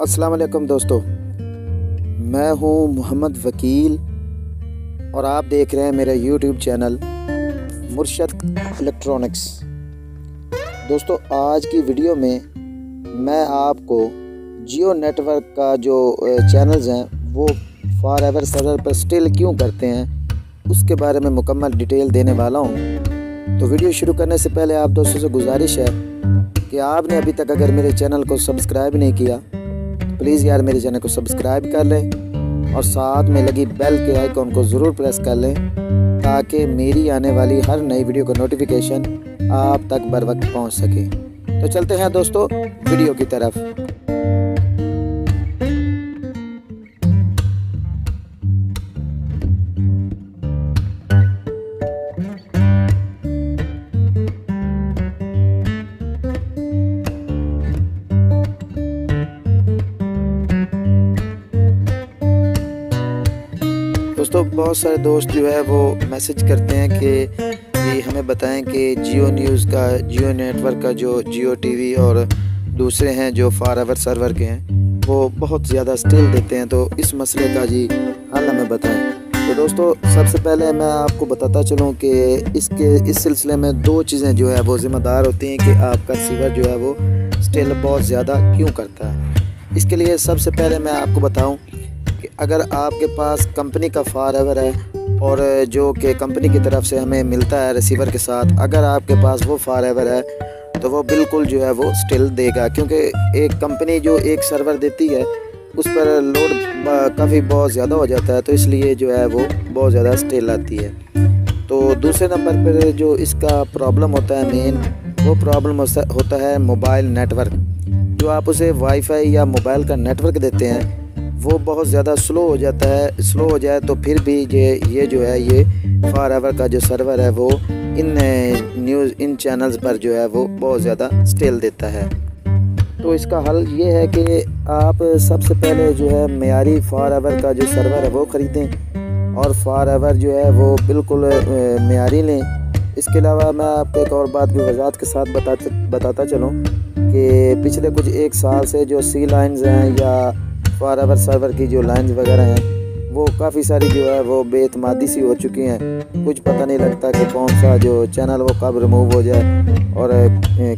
अस्सलाम वालेकुम दोस्तों, मैं हूं मोहम्मद वकील और आप देख रहे हैं मेरा यूट्यूब चैनल मुर्शद इलेक्ट्रॉनिक्स। दोस्तों, आज की वीडियो में मैं आपको जियो नेटवर्क का जो चैनल्स हैं वो फॉरएवर सर्वर पर स्टिल क्यों करते हैं उसके बारे में मुकम्मल डिटेल देने वाला हूं। तो वीडियो शुरू करने से पहले आप दोस्तों से गुजारिश है कि आपने अभी तक अगर मेरे चैनल को सब्सक्राइब नहीं किया तो प्लीज़ यार मेरे चैनल को सब्सक्राइब कर लें और साथ में लगी बेल के आइकॉन को ज़रूर प्रेस कर लें ताकि मेरी आने वाली हर नई वीडियो का नोटिफिकेशन आप तक बर वक्त पहुँच सके। तो चलते हैं दोस्तों वीडियो की तरफ। दोस्तों, बहुत सारे दोस्त जो है वो मैसेज करते हैं कि हमें बताएं कि जियो न्यूज़ का, जियो नेटवर्क का जो जियो टीवी और दूसरे हैं जो फॉरएवर सर्वर के हैं वो बहुत ज़्यादा स्टिल देते हैं, तो इस मसले का जी हल हमें बताएं। तो दोस्तों, सबसे पहले मैं आपको बताता चलूँ कि इस सिलसिले में दो चीज़ें जो है वो ज़िम्मेदार होती हैं कि आपका रिसीवर जो है वो स्टिल बहुत ज़्यादा क्यों करता है। इसके लिए सबसे पहले मैं आपको बताऊँ कि अगर आपके पास कंपनी का फॉरएवर है और जो कि कंपनी की तरफ से हमें मिलता है रिसीवर के साथ, अगर आपके पास वो फॉरएवर है तो वो बिल्कुल जो है वो स्टिल देगा, क्योंकि एक कंपनी जो एक सर्वर देती है उस पर लोड काफ़ी बहुत ज़्यादा हो जाता है, तो इसलिए जो है वो बहुत ज़्यादा स्टिल आती है। तो दूसरे नंबर पर जो इसका प्रॉब्लम होता है मेन, वो प्रॉब्लम होता है मोबाइल नेटवर्क। जो आप उसे वाईफाई या मोबाइल का नेटवर्क देते हैं वो बहुत ज़्यादा स्लो हो जाता है। स्लो हो जाए तो फिर भी ये जो है ये फॉरएवर का जो सर्वर है वो इन चैनल्स पर जो है वो बहुत ज़्यादा स्टिल देता है। तो इसका हल ये है कि आप सबसे पहले जो है मेयारी फॉरएवर का जो सर्वर है वो ख़रीदें और फॉरएवर जो है वो बिल्कुल मेयारी लें। इसके अलावा मैं आपको एक और बात भी वजाहत के साथ बताता चलूँ कि पिछले कुछ एक साल से जो सी लाइन्स हैं या फॉरएवर सर्वर की जो लाइन्स वगैरह हैं वो काफ़ी सारी जो है वो बेतमादी सी हो चुकी हैं। कुछ पता नहीं लगता कि कौन सा जो चैनल वो कब रिमूव हो जाए और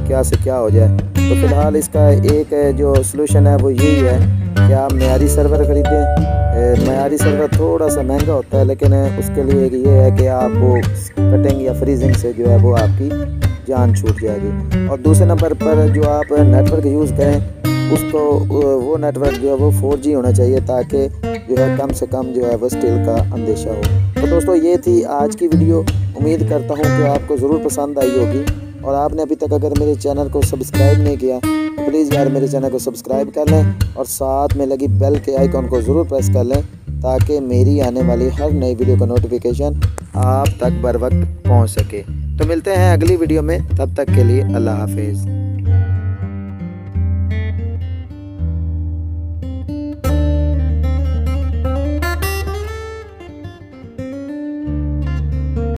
क्या से क्या हो जाए। तो फ़िलहाल इसका एक जो सलूशन है वो यही है कि आप मेयारी सर्वर ख़रीदें। मेयारी सर्वर थोड़ा सा महंगा होता है, लेकिन उसके लिए ये है कि आपको कटिंग या फ्रीजिंग से जो है वो आपकी जान छूट जाएगी। और दूसरे नंबर पर जो आप नेटवर्क यूज़ करें उसको वो नेटवर्क जो है वो 4G होना चाहिए ताकि जो है कम से कम जो है वो स्टिल का अंदेशा हो। तो दोस्तों, ये थी आज की वीडियो। उम्मीद करता हूँ कि आपको ज़रूर पसंद आई होगी और आपने अभी तक अगर मेरे चैनल को सब्सक्राइब नहीं किया तो प्लीज़ यार मेरे चैनल को सब्सक्राइब कर लें और साथ में लगी बेल के आइकॉन को ज़रूर प्रेस कर लें ताकि मेरी आने वाली हर नई वीडियो का नोटिफिकेशन आप तक बर वक्त पहुँच सके। तो मिलते हैं अगली वीडियो में, तब तक के लिए अल्लाह हाफिज़।